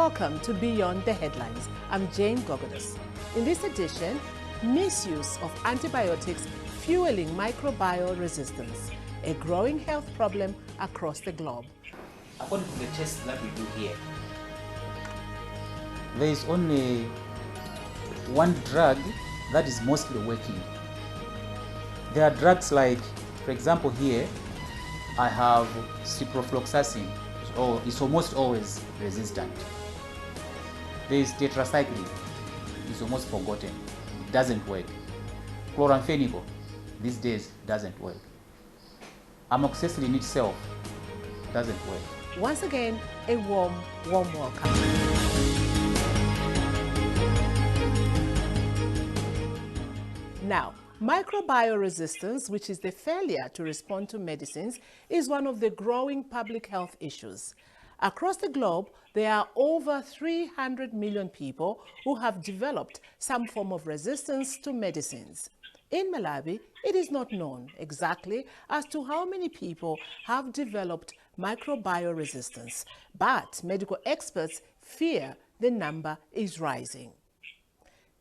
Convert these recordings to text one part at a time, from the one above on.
Welcome to Beyond the Headlines. I'm Jane Gogodas. In this edition, misuse of antibiotics fueling microbial resistance, a growing health problem across the globe. According to the tests that we do here, there is only one drug that is mostly working. There are drugs like, for example, here I have ciprofloxacin. It's almost always resistant. There is tetracycline. It's almost forgotten. It doesn't work. Chloramphenicol these days doesn't work. Amoxycline itself doesn't work. Once again, a warm welcome. Now, microbial resistance, which is the failure to respond to medicines, is one of the growing public health issues. Across the globe, there are over 300 million people who have developed some form of resistance to medicines. In Malawi, it is not known exactly as to how many people have developed microbial resistance, but medical experts fear the number is rising.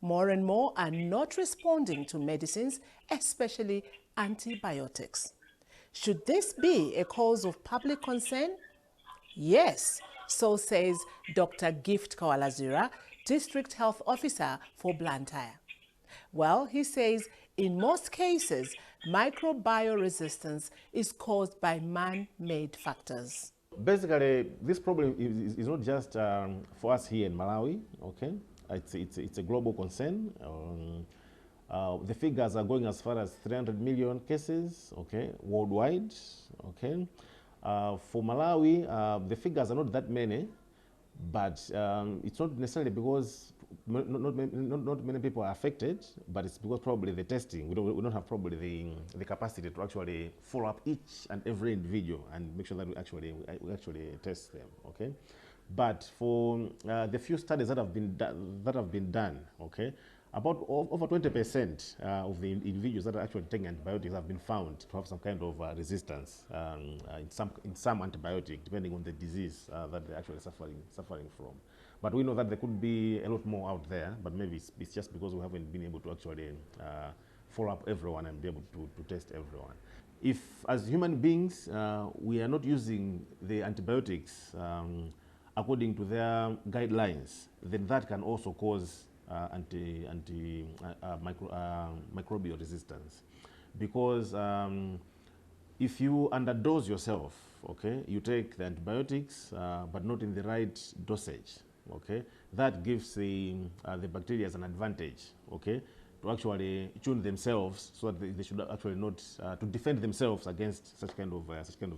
More and more are not responding to medicines, especially antibiotics. Should this be a cause of public concern? Yes, so says Dr. Gift Kawalazira, District Health Officer for Blantyre. Well, he says in most cases, microbial resistance is caused by man-made factors. Basically, this problem is not just for us here in Malawi, okay? It's a global concern. The figures are going as far as 300 million cases, okay, worldwide, okay? For Malawi, the figures are not that many, but it's not necessarily because not many people are affected, but it's because probably the testing, we don't have probably the capacity to actually follow up each and every individual and make sure that we actually test them, okay? But for the few studies that have been done, okay, about over 20% of the individuals that are actually taking antibiotics have been found to have some kind of resistance in some antibiotic, depending on the disease that they're actually suffering from. But we know that there could be a lot more out there, but maybe it's just because we haven't been able to actually follow up everyone and be able to test everyone. If, as human beings, we are not using the antibiotics according to their guidelines, then that can also cause microbial resistance. Because if you underdose yourself, okay, you take the antibiotics, but not in the right dosage, okay, that gives the bacteria an advantage, okay, to actually tune themselves so that they should actually not to defend themselves against such kind of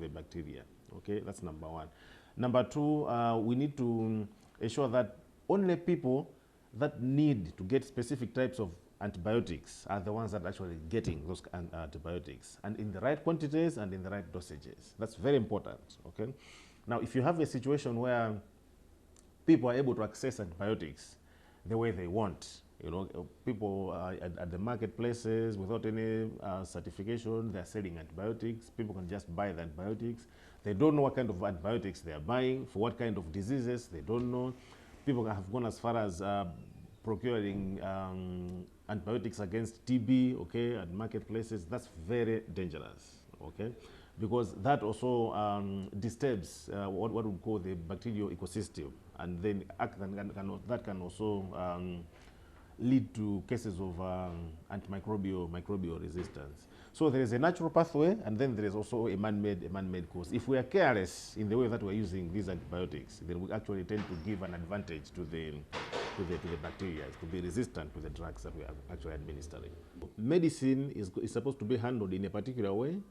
a bacteria. Okay, that's number one. Number two, we need to ensure that only people that need to get specific types of antibiotics are the ones that are actually getting those antibiotics, and in the right quantities and in the right dosages. That's very important, okay? Now, if you have a situation where people are able to access antibiotics the way they want, you know, people at the marketplaces without any certification, they're selling antibiotics. People can just buy the antibiotics. They don't know what kind of antibiotics they are buying, for what kind of diseases, they don't know. People have gone as far as procuring antibiotics against TB, okay, at marketplaces. That's very dangerous, okay, because that also disturbs what we call the bacterial ecosystem, and then that can also lead to cases of microbial resistance. So there is a natural pathway, and then there is also a man-made cause. If we are careless in the way that we're using these antibiotics, then we actually tend to give an advantage to the bacteria to be resistant to the drugs that we are actually administering. Medicine is supposed to be handled in a particular way,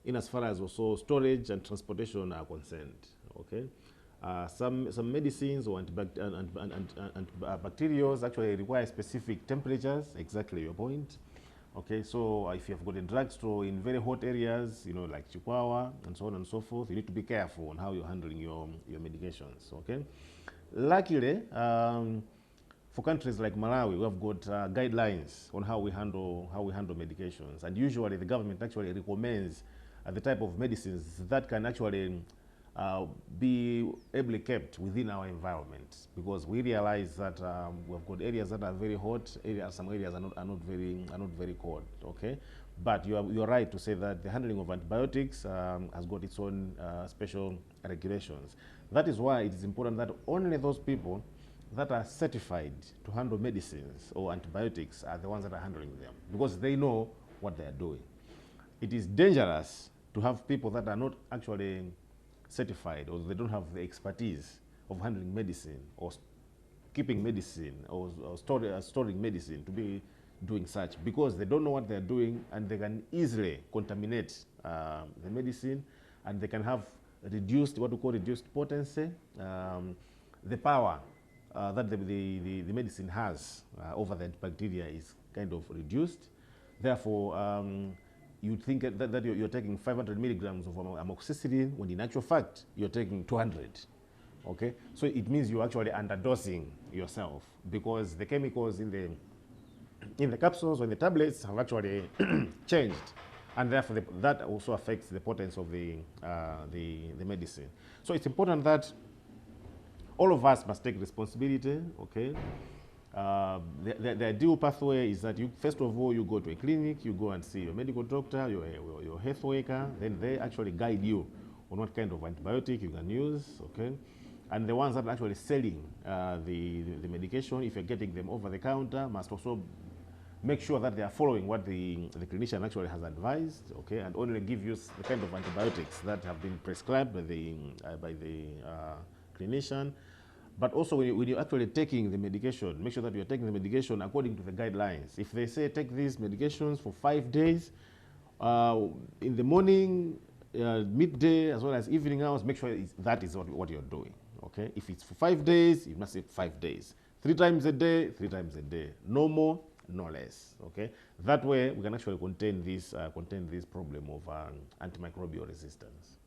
in as far as also storage and transportation are concerned. Okay. Some medicines or bacterials actually require specific temperatures, exactly your point. Okay, so if you have got a drugstore in very hot areas, you know, like Chihuahua and so on and so forth, you need to be careful on how you're handling your medications, okay? Luckily, for countries like Malawi, we have got guidelines on how we handle medications, and usually the government actually recommends the type of medicines that can actually be ably kept within our environment, because we realize that we've got areas that are very hot, some areas are not very cold. Okay, but you're right to say that the handling of antibiotics has got its own special regulations. That is why it is important that only those people that are certified to handle medicines or antibiotics are the ones that are handling them, because they know what they are doing. It is dangerous to have people that are not actually certified, or they don't have the expertise of handling medicine or keeping medicine or storing medicine to be doing such, because they don't know what they're doing, and they can easily contaminate the medicine, and they can have reduced, what we call reduced potency. The power that the medicine has over the bacteria is kind of reduced. Therefore, you think that you're taking 500 milligrams of amoxyclicin, when in actual fact you're taking 200. Okay, so it means you're actually underdosing yourself, because the chemicals in the capsules or in the tablets have actually changed, and therefore that also affects the potency of the medicine. So it's important that all of us must take responsibility. Okay. The ideal pathway is that you, first of all, you go to a clinic, you go and see your medical doctor, your health worker, then they actually guide you on what kind of antibiotic you can use, okay? And the ones that are actually selling the medication, if you're getting them over the counter, must also make sure that they are following what the clinician actually has advised, okay, and only give you the kind of antibiotics that have been prescribed by the clinician. But also, when you're actually taking the medication, make sure that you're taking the medication according to the guidelines. If they say take these medications for 5 days, in the morning, midday, as well as evening hours, make sure that is what you're doing. Okay? If it's for 5 days, you must say 5 days. 3 times a day, 3 times a day. No more, no less. Okay? That way, we can actually contain this problem of antimicrobial resistance.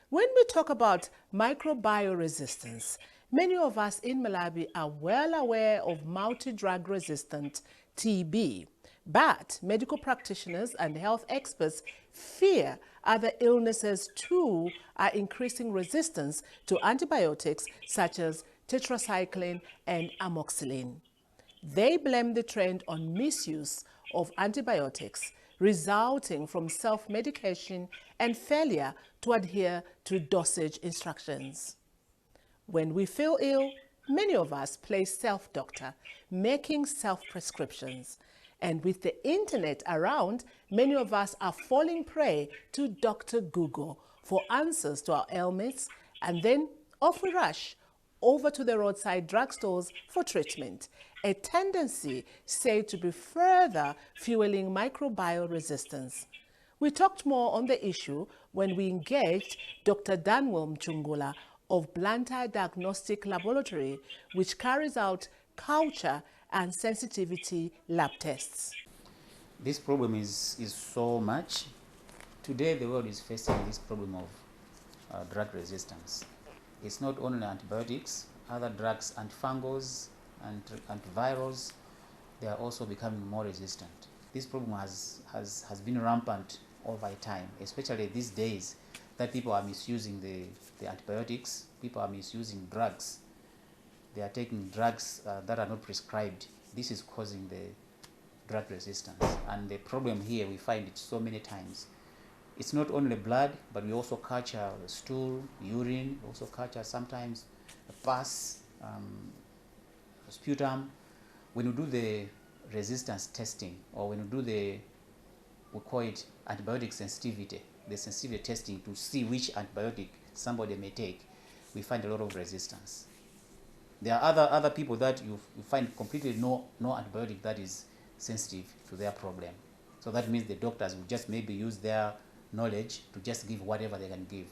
When we talk about microbial resistance, many of us in Malawi are well aware of multi-drug resistant TB, but medical practitioners and health experts fear other illnesses too are increasing resistance to antibiotics such as tetracycline and amoxicillin. They blame the trend on misuse of antibiotics, resulting from self-medication and failure to adhere to dosage instructions. When we feel ill, many of us play self-doctor, making self-prescriptions. And with the internet around, many of us are falling prey to Dr. Google for answers to our ailments, and then off we rush over to the roadside drugstores for treatment, a tendency said to be further fueling microbial resistance. We talked more on the issue when we engaged Dr. Donwell Nchingula of Blantyre Diagnostic Laboratory, which carries out culture and sensitivity lab tests. This problem is so much. Today the world is facing this problem of drug resistance. It's not only antibiotics, other drugs, antifungals and antivirals, they are also becoming more resistant. This problem has been rampant over time, especially these days that people are misusing the antibiotics, people are misusing drugs. They are taking drugs that are not prescribed. This is causing the drug resistance. And the problem here, we find it so many times. It's not only blood, but we also culture stool, urine, also culture sometimes pus, sputum. When you do the resistance testing, or when you do we call it antibiotic sensitivity, the sensitivity testing to see which antibiotic somebody may take, we find a lot of resistance. There are other people that you find completely no antibiotic that is sensitive to their problem. So that means the doctors will just maybe use their knowledge to just give whatever they can give.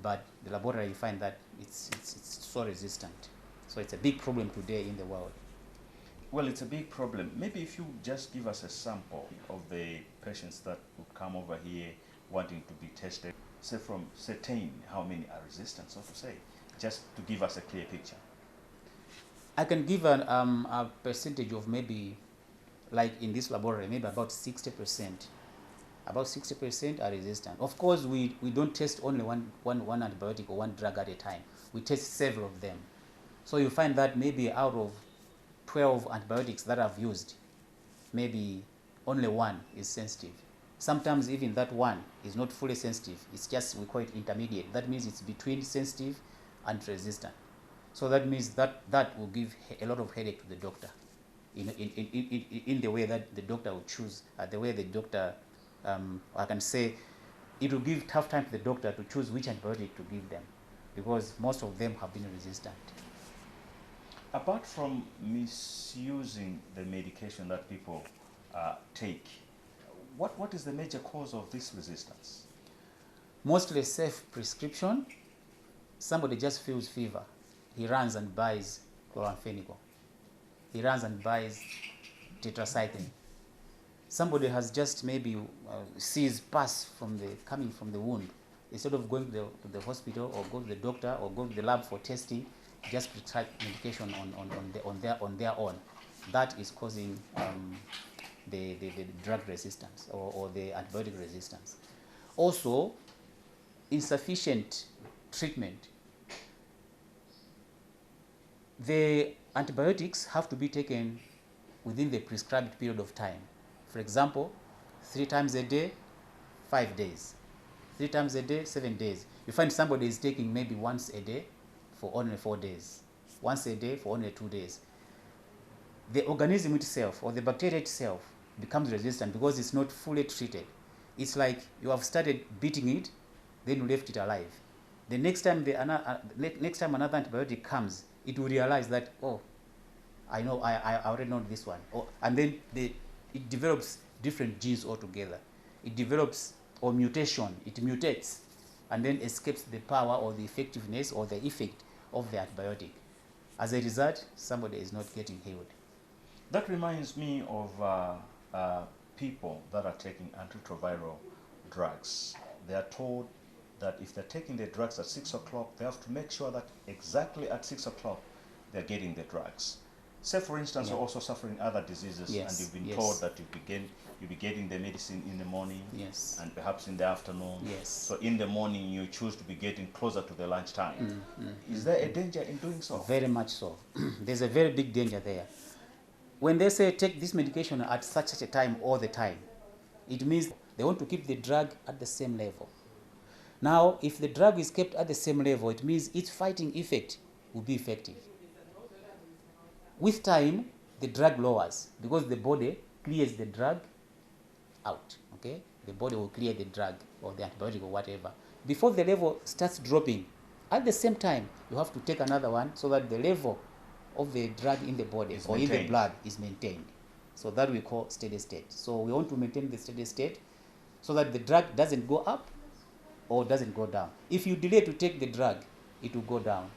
But the laboratory, you find that it's so resistant. So it's a big problem today in the world. Well, it's a big problem. Maybe if you just give us a sample of the patients that would come over here wanting to be tested, say from 10, how many are resistant, so to say, just to give us a clear picture. I can give a percentage of maybe, like in this laboratory, maybe about 60% about 60% are resistant. Of course, we don't test only one antibiotic or one drug at a time. We test several of them. So you find that maybe out of 12 antibiotics that I've used, maybe only one is sensitive. Sometimes even that one is not fully sensitive. It's just, we call it intermediate. That means it's between sensitive and resistant. So that means that will give a lot of headache to the doctor in the way that the doctor will choose, the way the doctor, I can say, it will give tough time to the doctor to choose which antibiotic to give them, because most of them have been resistant. Apart from misusing the medication that people take, what is the major cause of this resistance? Mostly self-prescription. Somebody just feels fever. He runs and buys chloramphenicol. He runs and buys tetracycline. Somebody has just maybe sees pus coming from the wound. Instead of going to the hospital or go to the doctor or go to the lab for testing, just prescribe medication on their own. That is causing the drug resistance or the antibiotic resistance. Also, insufficient treatment. The antibiotics have to be taken within the prescribed period of time. For example, 3 times a day, 5 days. 3 times a day, 7 days. You find somebody is taking maybe once a day for only 4 days. Once a day for only 2 days. The organism itself or the bacteria itself becomes resistant because it's not fully treated. It's like you have started beating it, then you left it alive. The next time another antibiotic comes, it will realize that, oh, I know, I already know this one. Oh, and then it develops different genes altogether. It develops, or mutation, it mutates, and then escapes the power or the effectiveness or the effect of the antibiotic. As a result, somebody is not getting healed. That reminds me of people that are taking antiretroviral drugs. They are told that if they're taking their drugs at 6 o'clock, they have to make sure that exactly at 6 o'clock they're getting the drugs. Say, for instance, Yeah. you're also suffering other diseases, Yes, and you've been yes. told that you'll be getting the medicine in the morning, Yes. and perhaps in the afternoon. Yes. So in the morning, you choose to be getting closer to the lunchtime. Is there a danger in doing so? Very much so. There's a very big danger there. When they say take this medication at such a time all the time, it means they want to keep the drug at the same level. Now, if the drug is kept at the same level, it means its fighting effect will be effective. With time, the drug lowers because the body clears the drug out. Okay, the body will clear the drug or the antibiotic or whatever. Before the level starts dropping, at the same time, you have to take another one so that the level of the drug in the body Is or in the maintained. blood is maintained. So that we call steady state. So we want to maintain the steady state so that the drug doesn't go up or doesn't go down. If you delay to take the drug, it will go down.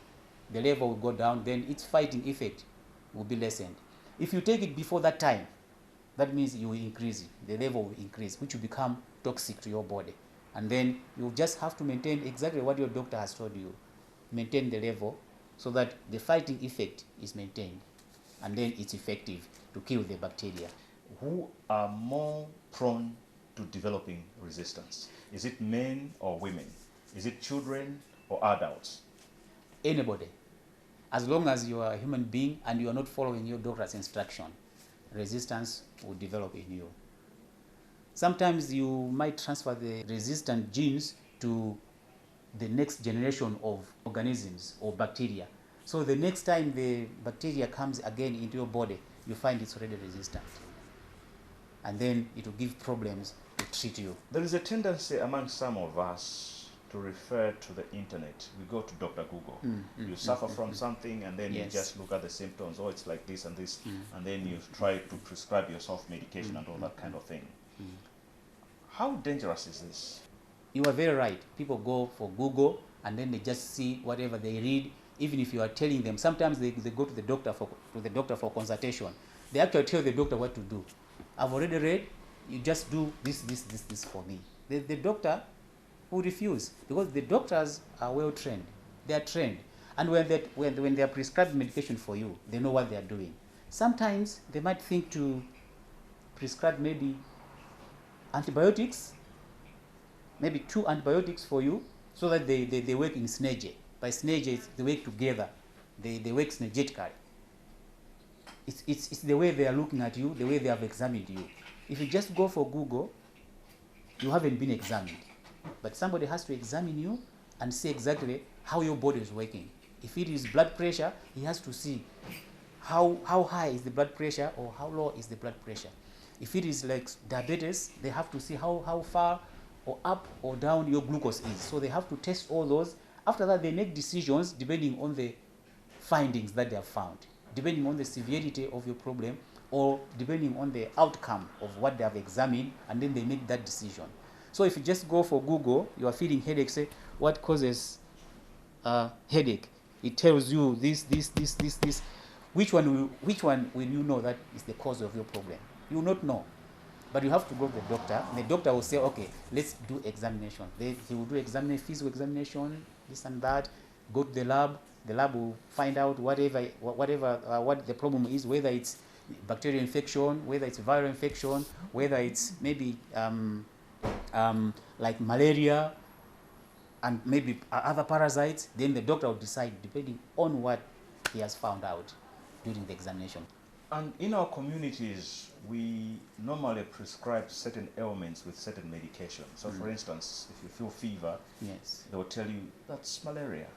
The level will go down, then its fighting effect will be lessened. If you take it before that time, that means you will increase it. The level will increase, which will become toxic to your body. And then you just have to maintain exactly what your doctor has told you. Maintain the level so that the fighting effect is maintained. And then it's effective to kill the bacteria. Who are more prone to developing resistance? Is it men or women? Is it children or adults? Anybody. As long as you are a human being and you are not following your doctor's instruction, resistance will develop in you. Sometimes you might transfer the resistant genes to the next generation of organisms or bacteria. So the next time the bacteria comes again into your body, you find it's already resistant. And then it will give problems to treat you. There is a tendency among some of us to refer to the internet. We go to Dr. Google. You suffer from something and then you Yes. just look at the symptoms. Oh, it's like this and this. And then you try to prescribe yourself medication and all that kind of thing. How dangerous is this? You are very right. People go for Google and then they just see whatever they read. Even if you are telling them, sometimes they go to the doctor for consultation. They actually tell the doctor what to do. I've already read, you just do this for me. The doctor will refuse because the doctors are well trained. They are trained. And when they are prescribed medication for you, they know what they are doing. Sometimes they might think to prescribe maybe antibiotics maybe 2 antibiotics for you so that they work in synergy. By synergy, they work together. They work synergetically. It's the way they are looking at you, the way they have examined you. If you just go for Google, you haven't been examined. But somebody has to examine you and see exactly how your body is working. If it is blood pressure, he has to see how high is the blood pressure or how low is the blood pressure. If it is like diabetes, they have to see how far or up or down your glucose is. So they have to test all those. After that, they make decisions depending on the findings that they have found, depending on the severity of your problem or depending on the outcome of what they have examined, and then they make that decision. So if you just go for Google, you are feeling headache, say, what causes headache? It tells you this. Which one will you know that is the cause of your problem? You will not know. But you have to go to the doctor, and the doctor will say, okay, let's do examination. He will do examination, physical examination, this and that, go to the lab will find out what the problem is, whether it's bacterial infection, whether it's viral infection, whether it's maybe like malaria, and maybe other parasites. Then the doctor will decide depending on what he has found out during the examination. And in our communities, we normally prescribe certain ailments with certain medication. So for instance, if you feel fever, Yes. they will tell you that's malaria.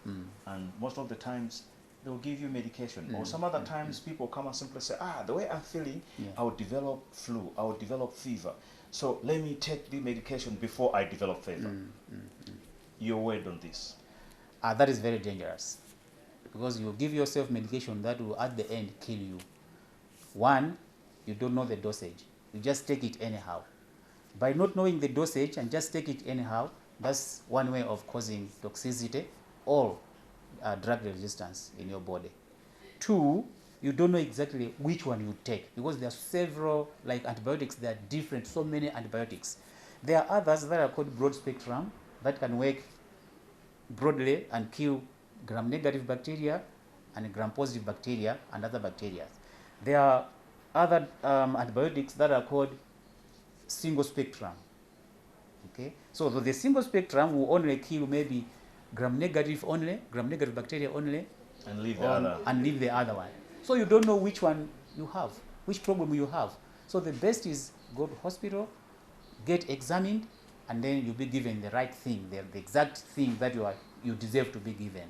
And most of the times, they will give you medication. Or some other times, people come and simply say, the way I'm feeling, Yeah. I will develop flu, I will develop fever. So let me take the medication before I develop fever. Your word on this? That is very dangerous, because you give yourself medication that will at the end kill you. One, you don't know the dosage. You just take it anyhow. By not knowing the dosage and just take it anyhow, that's one way of causing toxicity or drug resistance in your body. Two, you don't know exactly which one you take, because there are several, like antibiotics, they are different, so many antibiotics. There are others that are called broad spectrum that can work broadly and kill gram-negative bacteria and gram-positive bacteria and other bacteria. There are other antibiotics that are called single spectrum. Okay, so the single spectrum will only kill maybe gram-negative bacteria only, And leave the other. and leave the other one. So you don't know which one you have, which problem you have. So the best is go to hospital, get examined, and then you'll be given the right thing, the exact thing that you deserve to be given.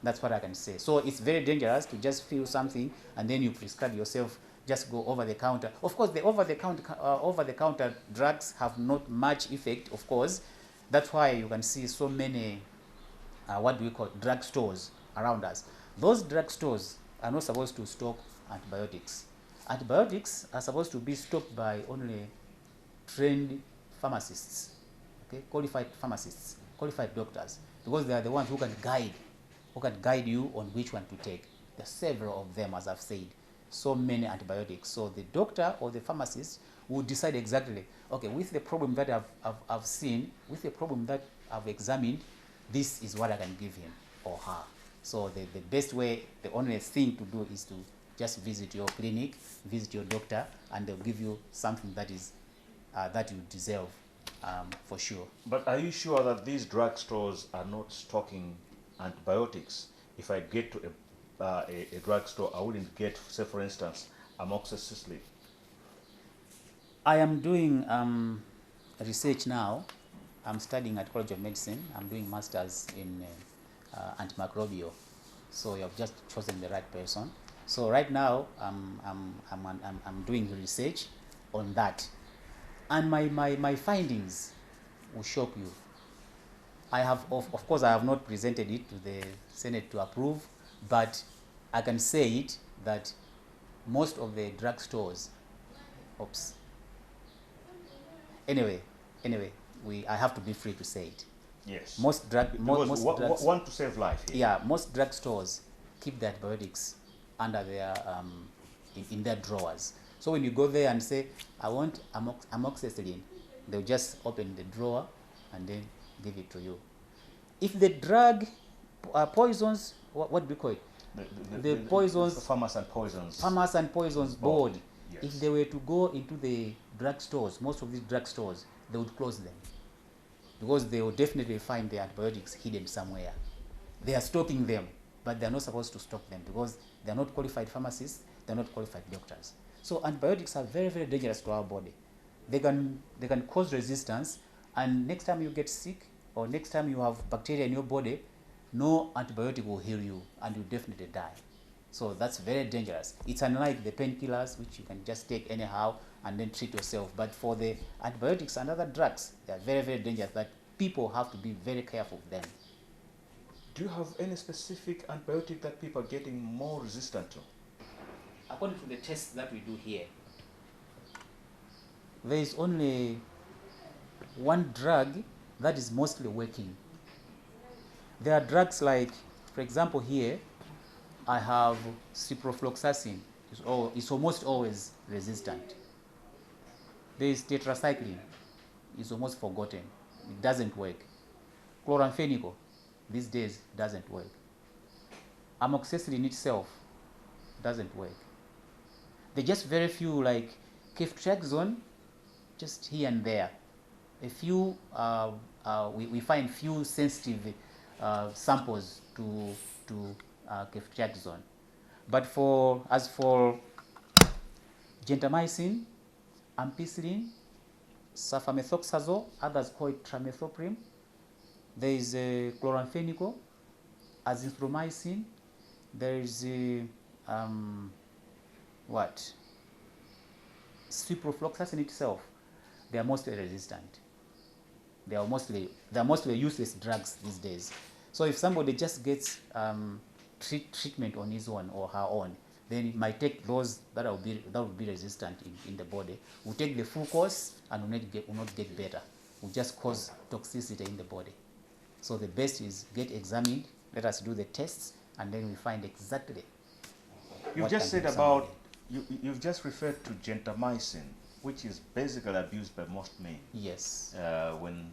That's what I can say. So it's very dangerous to just feel something and then you prescribe yourself, just go over the counter. Of course, the over the counter drugs have not much effect, of course. That's why you can see so many, drug stores around us. Those drug stores are not supposed to stock antibiotics. Antibiotics are supposed to be stocked by only trained pharmacists, okay, qualified pharmacists, qualified doctors, because they are the ones who can guide you on which one to take. There are several of them, as I've said, so many antibiotics. So the doctor or the pharmacist will decide exactly, okay, with the problem that I've seen, with the problem that I've examined, this is what I can give him or her. So the best way, the only thing to do is to just visit your clinic, visit your doctor, and they'll give you something that is that you deserve, for sure. But are you sure that these drug stores are not stocking antibiotics? If I get to a drugstore, I wouldn't get, say for instance, amoxycline. I am doing research now. I'm studying at College of Medicine. I'm doing masters in antimicrobial. So you have just chosen the right person. So right now I'm doing research on that, and my findings will shock you. I have, of course, I have not presented it to the Senate to approve, but I can say it that most of the drug stores, Anyway, I have to be free to say it. Yes. Most drugs want to save life here. Yeah, most drug stores keep the antibiotics under their in their drawers. So when you go there and say, I want amoxicillin, they'll just open the drawer and then give it to you. If the drug poisons, what do we call it? The poisons. Pharmacy and Poisons. Pharmacy and Poisons Board. Yes. If they were to go into the drug stores, most of these drug stores, they would close them, because they will definitely find the antibiotics hidden somewhere. They are stocking them, but they are not supposed to stock them because they are not qualified pharmacists, they are not qualified doctors. So antibiotics are very, very dangerous to our body. They can cause resistance, and next time you get sick or next time you have bacteria in your body, no antibiotic will heal you and you definitely die. So that's very dangerous. It's unlike the painkillers, which you can just take anyhow and then treat yourself. But for the antibiotics and other drugs, they are very, very dangerous, that people have to be very careful of them. Do you have any specific antibiotic that people are getting more resistant to? According to the tests that we do here, There is only one drug that is mostly working. There are drugs like, for example, here I have ciprofloxacin. It's almost always resistant. There is tetracycline. It's almost forgotten. It doesn't work. Chloramphenicol these days doesn't work. Amoxycline itself doesn't work. There are just very few, like ceftriaxone, just here and there. A few, we find few sensitive samples to ceftriaxone. But as for gentamicin, ampicillin, sulfamethoxazole, others call it trimethoprim, there is chloramphenicol, azithromycin, there is ciprofloxacin itself. They are mostly resistant. They are mostly useless drugs these days. So if somebody just gets treatment on his own or her own, then it might take those that will be resistant in the body. We'll take the full course and will not get better. Will just cause toxicity in the body. So the best is get examined, let us do the tests, and then we find exactly. You've just said about, you've just referred to gentamicin, which is basically abused by most men. Yes. When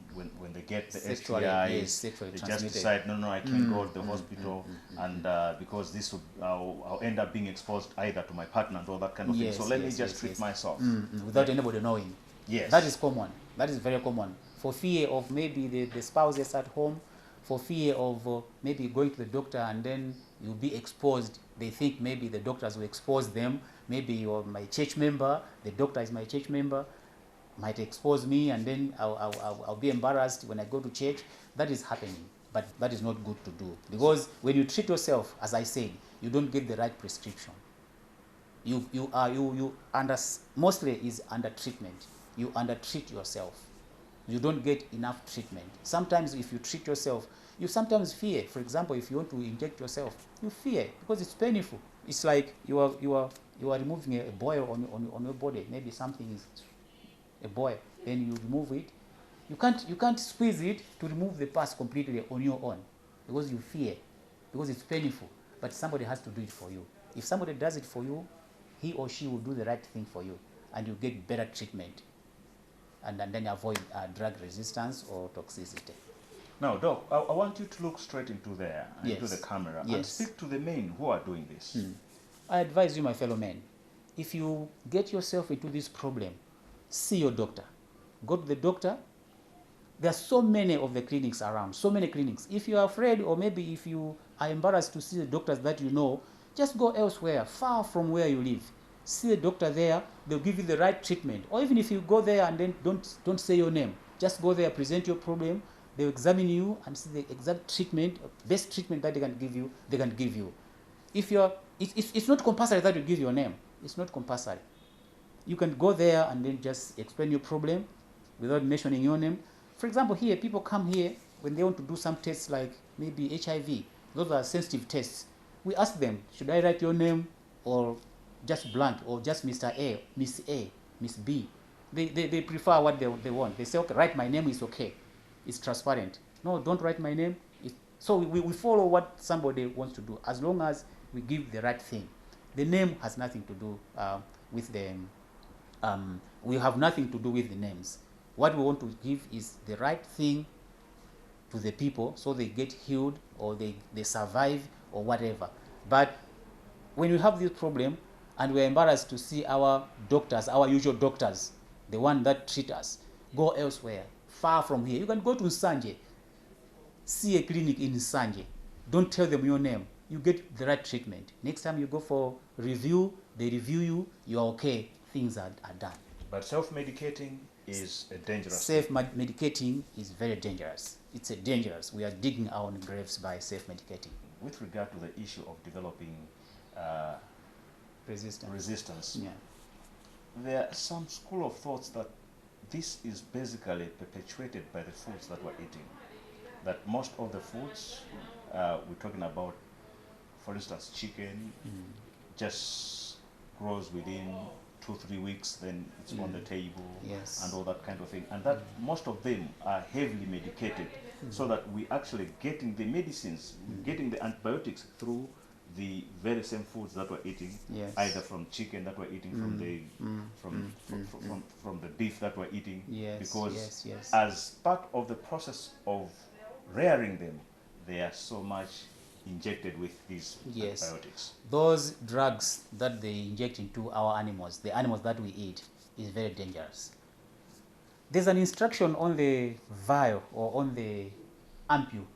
they get the Sexually, STIs, yes, sexually they just transmitted. decide, no, I can't go to the hospital, and because this would, I'll end up being exposed either to my partner and all that kind of Yes, thing. So let me yes, just yes, treat yes. myself. Without anybody knowing. Yes. That is common. That is very common. For fear of maybe the spouses at home, for fear of maybe going to the doctor and then you'll be exposed. They think maybe the doctors will expose them. Maybe you're my church member, the doctor is my church member, might expose me, and then I'll be embarrassed when I go to church. That is happening, but that is not good to do, because when you treat yourself, as I said, you don't get the right prescription. Mostly is under treatment. You under-treat yourself. You don't get enough treatment. Sometimes if you treat yourself, you sometimes fear. For example, if you want to inject yourself, you fear because it's painful. It's like you are removing a boil on your body. Maybe something is a boil. Then you remove it. You can't squeeze it to remove the pus completely on your own because you fear, because it's painful. But somebody has to do it for you. If somebody does it for you, he or she will do the right thing for you, and you get better treatment, and then avoid drug resistance or toxicity. Now, Doc, I want you to look straight into there, into Yes. the camera, and Yes. speak to the men who are doing this. I advise you, my fellow men, if you get yourself into this problem, see your doctor. Go to the doctor. There are so many of the clinics around, so many clinics. If you are afraid, or maybe if you are embarrassed to see the doctors that you know, just go elsewhere, far from where you live. See the doctor there, they'll give you the right treatment. Or even if you go there and then don't say your name, just go there, present your problem, they'll examine you and see the exact treatment, best treatment that they can give you. If it's not compulsory that you give your name. It's not compulsory. You can go there and then just explain your problem without mentioning your name. For example, here, people come here when they want to do some tests like maybe HIV. Those are sensitive tests. We ask them, should I write your name or just blank, or just Mr. A, Miss B? They prefer what they want. They say, okay, write my name, is okay. It's transparent. No, don't write my name. So we follow what somebody wants to do, as long as we give the right thing. The name has nothing to do with the, we have nothing to do with the names. What we want to give is the right thing to the people so they get healed or they survive or whatever. But when we have this problem and we're embarrassed to see our doctors, our usual doctors, the one that treat us, go elsewhere. far from here. You can go to Nsanje, see a clinic in Nsanje. Don't tell them your name. You get the right treatment. Next time you go for review, they review you, you're okay, things are done. But self-medicating is a dangerous thing. Self-medicating is very dangerous. It's dangerous. We are digging our own graves by self-medicating. With regard to the issue of developing resistance, Yeah. there are some school of thoughts that this is basically perpetuated by the foods that we're eating. That most of the foods we're talking about, for instance, chicken, just grows within 2-3 weeks, then it's on the table, Yes. and all that kind of thing. And that most of them are heavily medicated, so that we actually getting the medicines, getting the antibiotics through the very same foods that we're eating, Yes. either from chicken that we're eating, from the from the beef that we're eating, Yes, because yes, yes. as part of the process of rearing them, they are so much injected with these Yes. antibiotics. Those drugs that they inject into our animals, the animals that we eat, is very dangerous. There's an instruction on the vial or on the ampule,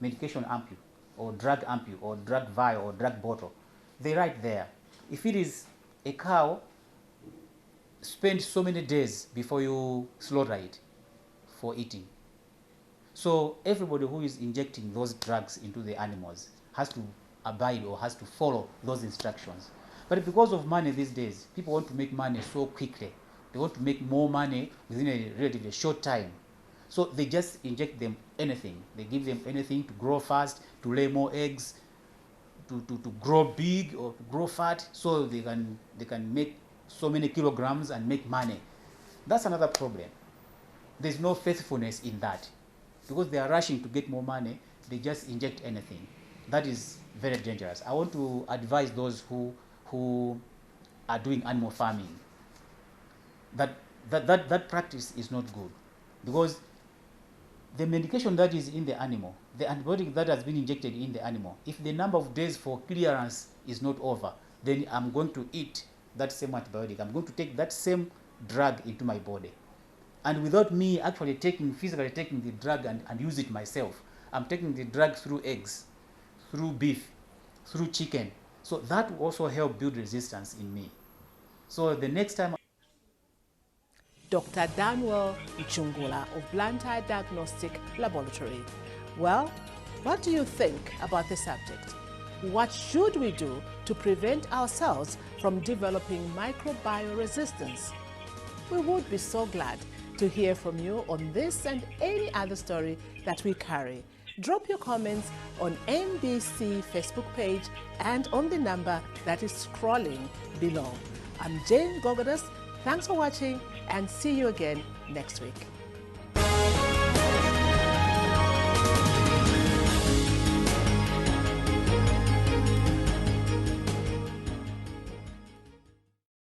medication ampule, or drug ampule, or drug vial, or drug bottle. They write there, if it is a cow, spend so many days before you slaughter it for eating. So everybody who is injecting those drugs into the animals has to abide or has to follow those instructions. But because of money these days, people want to make money so quickly. They want to make more money within a relatively short time. So they just inject them anything. They give them anything to grow fast, to lay more eggs, to grow big or to grow fat, so they can make so many kilograms and make money. That's another problem. There's no faithfulness in that. Because they are rushing to get more money, they just inject anything. That is very dangerous. I want to advise those who are doing animal farming that practice is not good, because the medication that is in the animal, the antibiotic that has been injected in the animal, if the number of days for clearance is not over, then I'm going to eat that same antibiotic. I'm going to take that same drug into my body. And without me actually physically taking the drug and use it myself, I'm taking the drug through eggs, through beef, through chicken. So that will also help build resistance in me. So the next time... Dr. Donwell Nchingula of Blantyre Diagnostic Laboratory. Well, what do you think about the subject? What should we do to prevent ourselves from developing microbial resistance? We would be so glad to hear from you on this and any other story that we carry. Drop your comments on NBC Facebook page and on the number that is scrolling below. I'm Jane Gogodas. Thanks for watching and see you again next week.